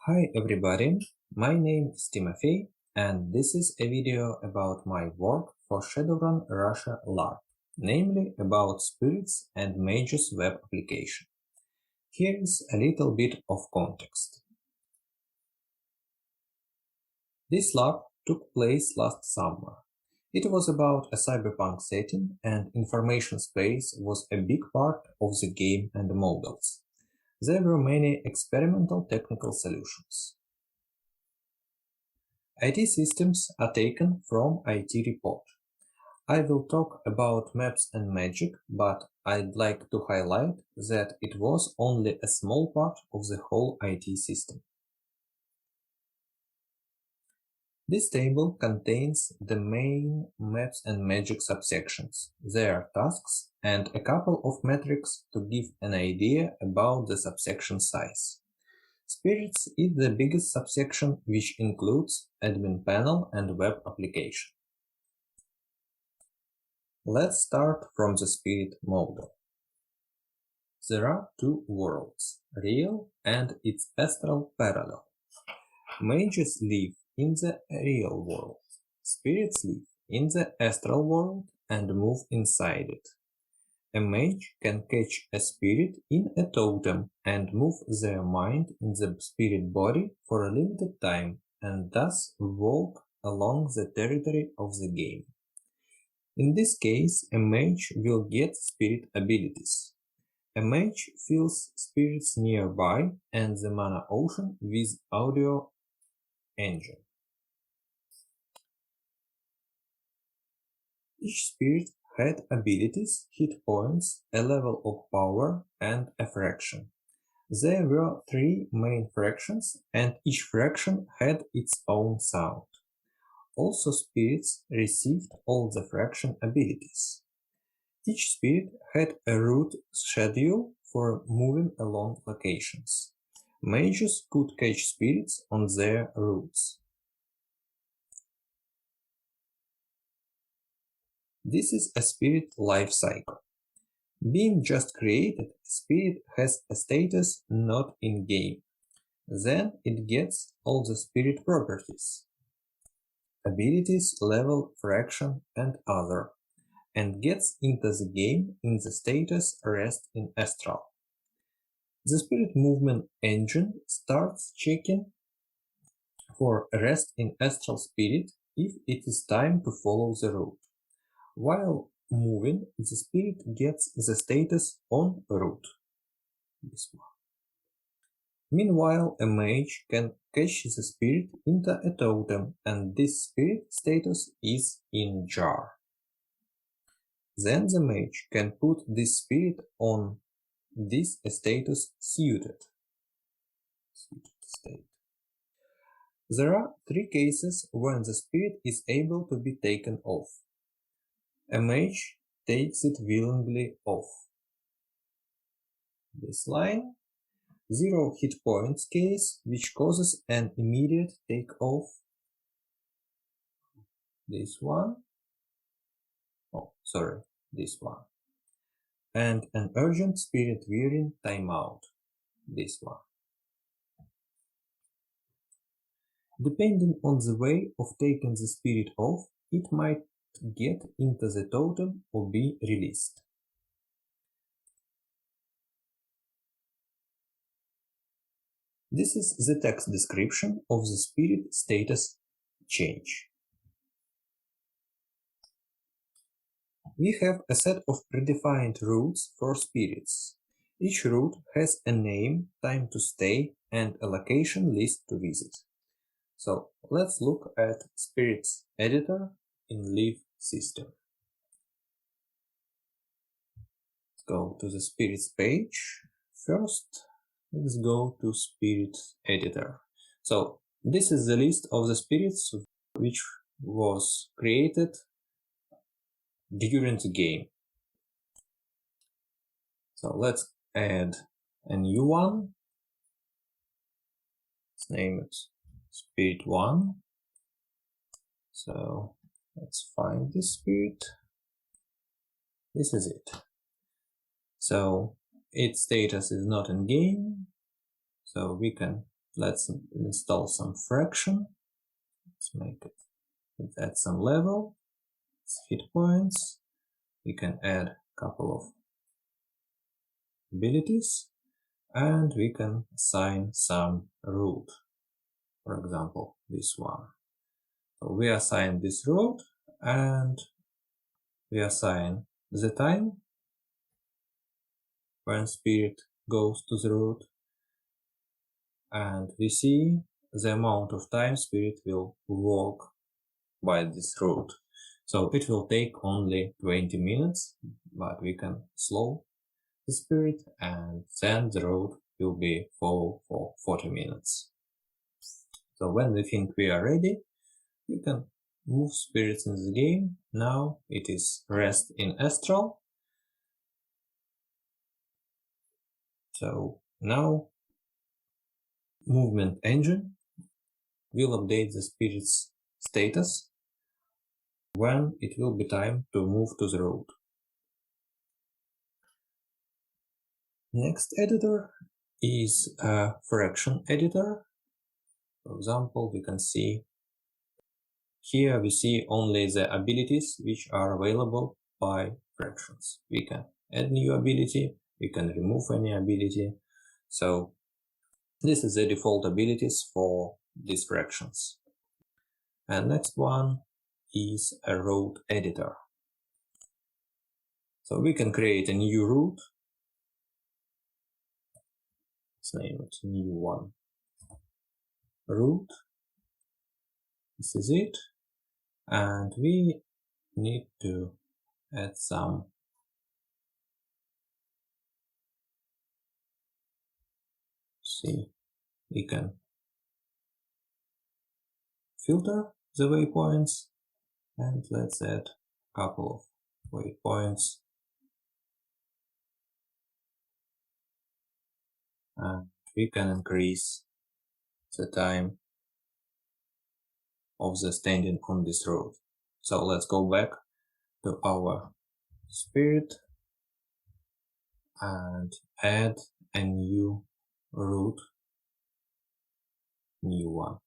Hi everybody, my name is Timothy and this is a video about my work for Shadowrun Russia LARP, namely about spirits and mages web application. Here is a little bit of context. This LARP took place last summer. It was about a cyberpunk setting and information space was a big part of the game and the models. There were many experimental technical solutions. IT systems are taken from IT report. I will talk about maps and magic, but I'd like to highlight that it was only a small part of the whole IT system. This table contains the main maps and magic subsections, their tasks, and a couple of metrics to give an idea about the subsection size. Spirits is the biggest subsection, which includes admin panel and web application. Let's start from the spirit model. There are two worlds, real and its astral parallel. Mages live in the real world. Spirits live in the astral world and move inside it. A mage can catch a spirit in a totem and move their mind in the spirit body for a limited time and thus walk along the territory of the game. In this case, a mage will get spirit abilities. A mage feels spirits nearby and the mana ocean with audio engine. Each spirit had abilities, hit points, a level of power, and a fraction. There were three main fractions, and each fraction had its own sound. Also, spirits received all the fraction abilities. Each spirit had a route schedule for moving along locations. Mages could catch spirits on their routes. This is a spirit life cycle. Being just created, a spirit has a status not in-game. Then it gets all the spirit properties, abilities, level, fraction, and other, and gets into the game in the status rest in astral. The spirit movement engine starts checking for rest in astral spirit if it is time to follow the route. While moving, the spirit gets the status on route. This one. Meanwhile, a mage can catch the spirit into a totem and this spirit status is in jar. Then the mage can put this spirit on this status suited state. There are three cases when the spirit is able to be taken off. A mage takes it willingly off. This line. 0 hit points case, which causes an immediate take off. This one. Oh, sorry, this one. And an urgent spirit wearing timeout. This one. Depending on the way of taking the spirit off, it might get into the totem or be released. This is the text description of the spirit status change. We have a set of predefined routes for spirits. Each route has a name, time to stay, and a location list to visit. So let's look at Spirits Editor in Live system. Let's go to the Spirits page. First, let's go to Spirits Editor. So this is the list of the spirits which was created during the game. So let's add a new one. Let's name it Spirit 1. So let's find this spirit. This is it. So its status is not in game. So we can Let's install some fraction. Let's make it, let's add some level, hit points. We can add a couple of abilities, and we can assign some root. For example, this one. So we assign this root, and we assign the time when spirit goes to the root, and we see the amount of time spirit will walk by this route. So it will take only 20 minutes, but we can slow the spirit, and then the route will be full for 40 minutes. So when we think we are ready, we can move spirits in the game. Now it is rest in astral. So now movement engine will update the spirit's status when it will be time to move to the road. Next editor is a fraction editor. For example, we can see here we see only the abilities which are available by fractions. We can add new ability, we can remove any ability. So this is the default abilities for these fractions. And next one is a route editor. So we can create a new route. Let's name it new one. Route. This is it. And we need to add some we can filter the waypoints, and let's add a couple of waypoints, and we can increase the time of the standing on this road. So let's go back to our spirit and add a new route,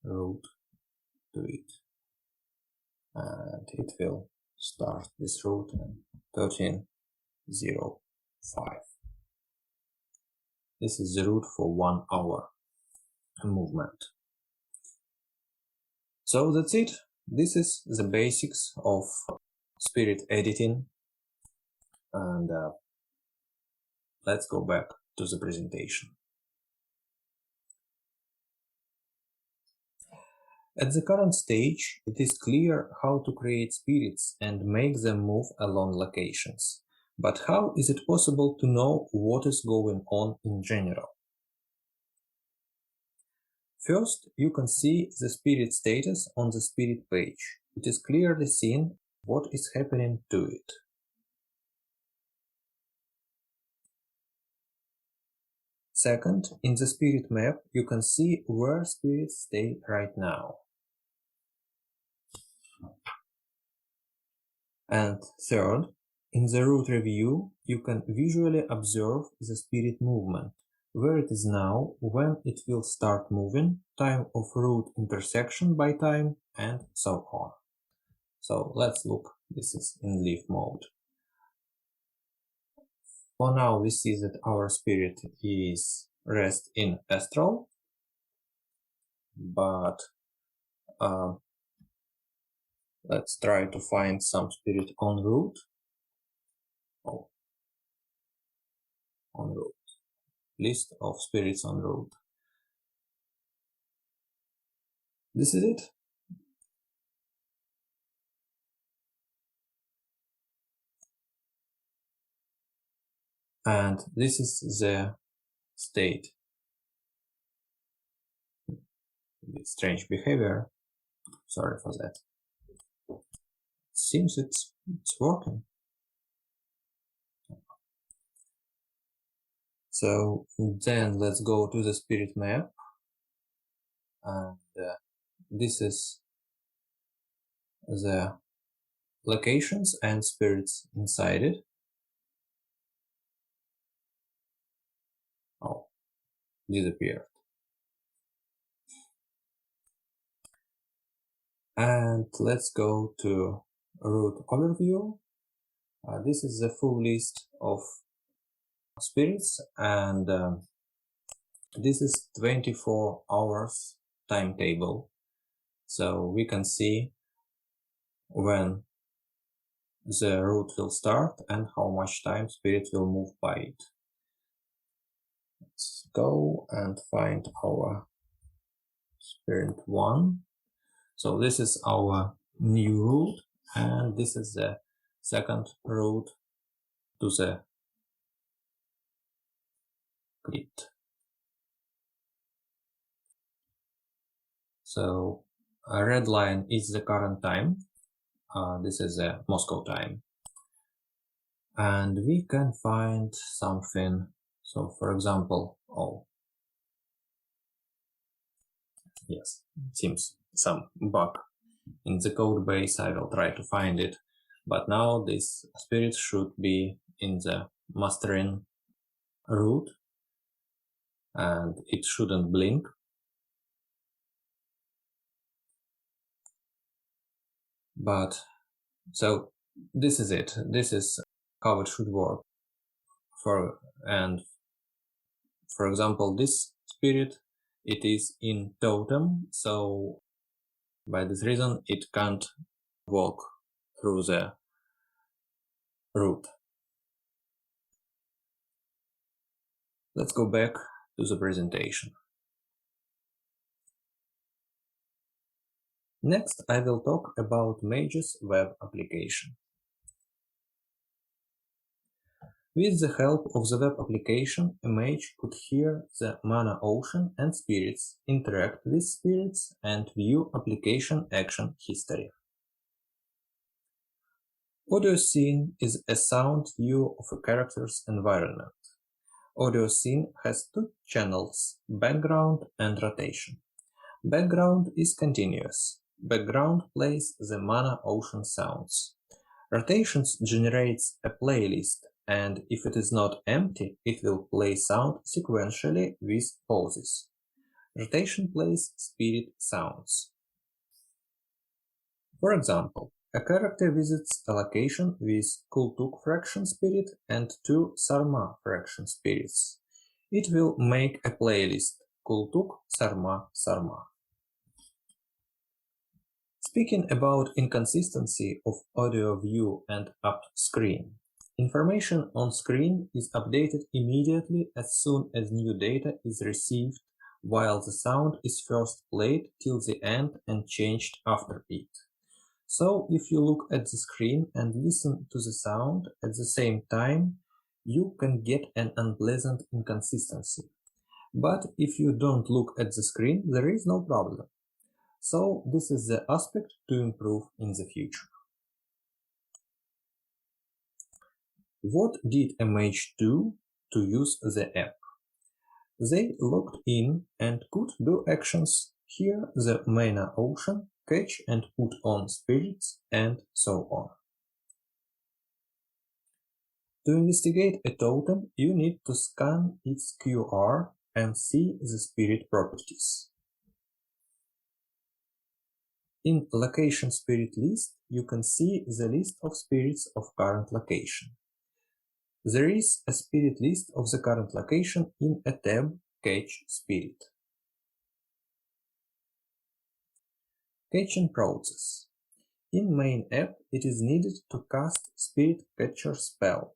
route to it, and it will start this route in 13:05. This is the route for 1 hour movement. So that's it. This is the basics of spirit editing, and let's go back to the presentation. At the current stage, it is clear how to create spirits and make them move along locations. But how is it possible to know what is going on in general? First, you can see the spirit status on the spirit page. It is clearly seen what is happening to it. Second, in the spirit map, you can see where spirits stay right now. And third, in the route review, you can visually observe the spirit movement, where it is now, when it will start moving, time of route intersection by time, and so on. So let's look. This is in leaf mode. For now, we see that our spirit is rest in astral, but let's try to find some spirit en route. Oh, en route. List of spirits en route. This is it. And this is the state. Strange behavior. Sorry for that. Seems it's working. So then let's go to the spirit map, and this is the locations and spirits inside it. Oh, disappeared. And let's go to root overview. This is the full list of spirits, and this is 24 hours timetable, so we can see when the route will start and how much time spirit will move by it. Let's go and find our spirit 1. So this is our new route, and this is the second route to the grid. So a red line is the current time. This is the Moscow time. And we can find something. So for example, yes, it seems some bug in the code base. I will try to find it. But now this spirit should be in the mastering route, and it shouldn't blink. But so this is it. This is how it should work. For example, this spirit, it is in totem, so by this reason it can't walk through the route. Let's go back to the presentation. Next, I will talk about Mage's web application. With the help of the web application, a mage could hear the mana ocean and spirits, interact with spirits, and view application action history. Audio scene is a sound view of a character's environment. Audio scene has two channels, background and rotation. Background is continuous. Background plays the mana ocean sounds. Rotations generates a playlist, and if it is not empty, it will play sound sequentially with pauses. Rotation plays spirit sounds. For example, a character visits a location with Kultuk fraction spirit and 2 Sarma fraction spirits. It will make a playlist Kultuk Sarma Sarma. Speaking about inconsistency of audio view and up screen, information on screen is updated immediately as soon as new data is received, while the sound is first played till the end and changed after it. So if you look at the screen and listen to the sound at the same time, you can get an unpleasant inconsistency. But if you don't look at the screen, there is no problem. So this is the aspect to improve in the future. What did a mage do to use the app? They logged in and could do actions, hear the mana ocean, catch and put on spirits, and so on. To investigate a totem, you need to scan its QR and see the spirit properties. In Location Spirit List, you can see the list of spirits of current location. There is a spirit list of the current location in a tab Catch Spirit. Catching process. In main app, it is needed to cast Spirit Catcher spell.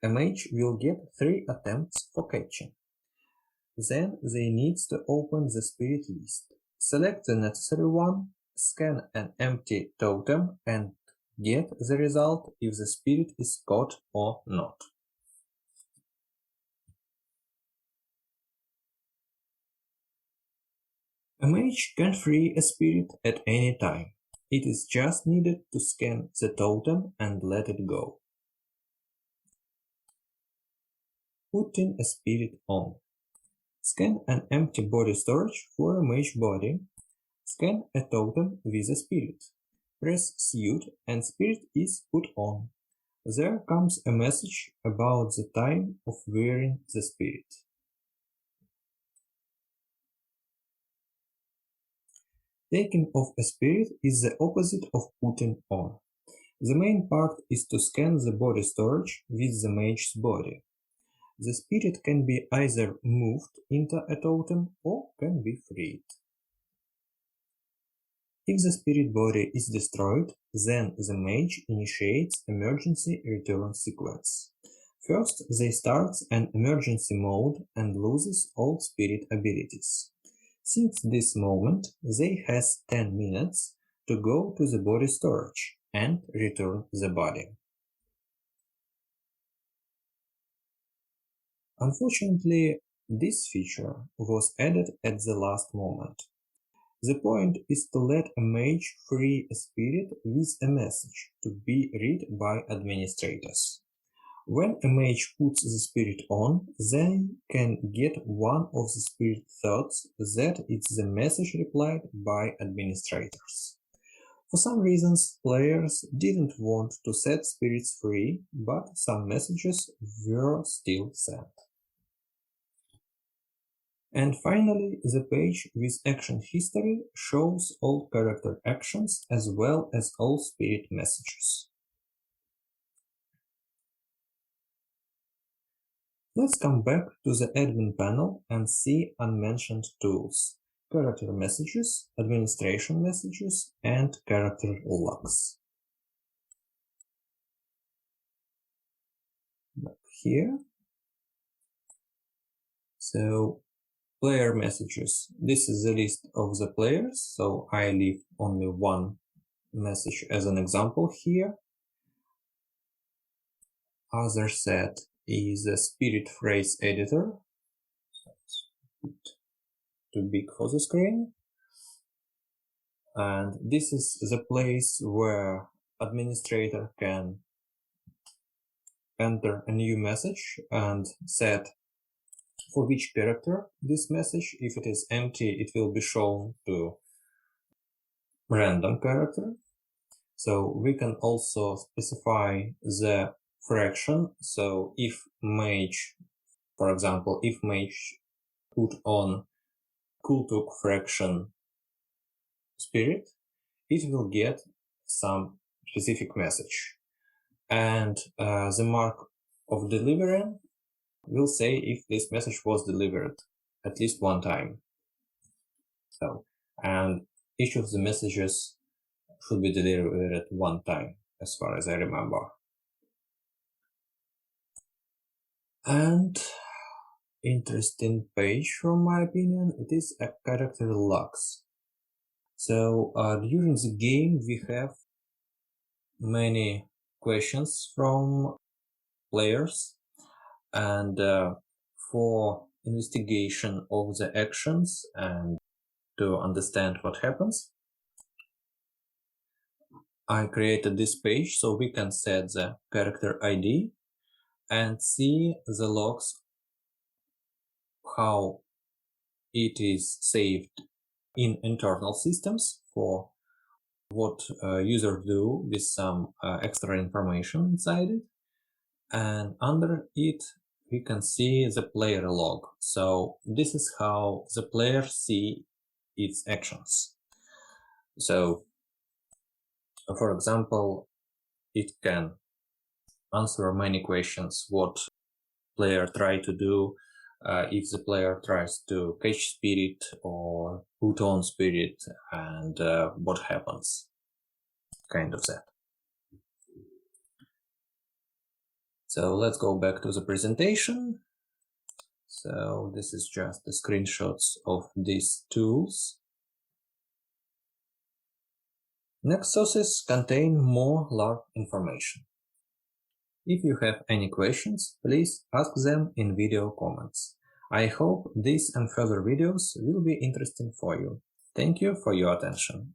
A mage will get 3 attempts for catching. Then they need to open the spirit list, select the necessary one, scan an empty totem and get the result if the spirit is caught or not. A mage can free a spirit at any time. It is just needed to scan the totem and let it go. Putting a spirit on. Scan an empty body storage for a mage body. Scan a totem with a spirit. Press Suit and spirit is put on. There comes a message about the time of wearing the spirit. Taking off a spirit is the opposite of putting on. The main part is to scan the body storage with the mage's body. The spirit can be either moved into a totem or can be freed. If the spirit body is destroyed, then the mage initiates emergency return sequence. First, they start an emergency mode and loses all spirit abilities. Since this moment, they has 10 minutes to go to the body storage and return the body. Unfortunately, this feature was added at the last moment. The point is to let a mage free a spirit with a message to be read by administrators. When a mage puts the spirit on, they can get one of the spirit thoughts that it's the message replied by administrators. For some reasons, players didn't want to set spirits free, but some messages were still sent. And finally, the page with action history shows all character actions as well as all spirit messages. Let's come back to the admin panel and see unmentioned tools: character messages, administration messages, and character logs. Back here. So, player messages. This is the list of the players, so I leave only one message as an example here. Other set is a spirit phrase editor. So it's a bit too big for the screen. And this is the place where administrator can enter a new message and set for which character this message. If it is empty, it will be shown to random character. So we can also specify the fraction. So if mage, for example, if mage put on Kultuk fraction spirit, it will get some specific message. And the mark of delivery will say if this message was delivered at least one time. So, and each of the messages should be delivered at one time, as far as I remember. And interesting page from my opinion, it is a character logs. So during the game we have many questions from players, and for investigation of the actions and to understand what happens, I created this page so we can set the character ID and see the logs, how it is saved in internal systems for what users do with some extra information inside it. And under it, we can see the player log. So this is how the player see its actions. So, for example, it can answer many questions. What player try to do if the player tries to catch spirit or put on spirit, and what happens, kind of that. So let's go back to the presentation. So this is just the screenshots of these tools. Next sources contain more LARP information. If you have any questions, please ask them in video comments. I hope these and further videos will be interesting for you. Thank you for your attention.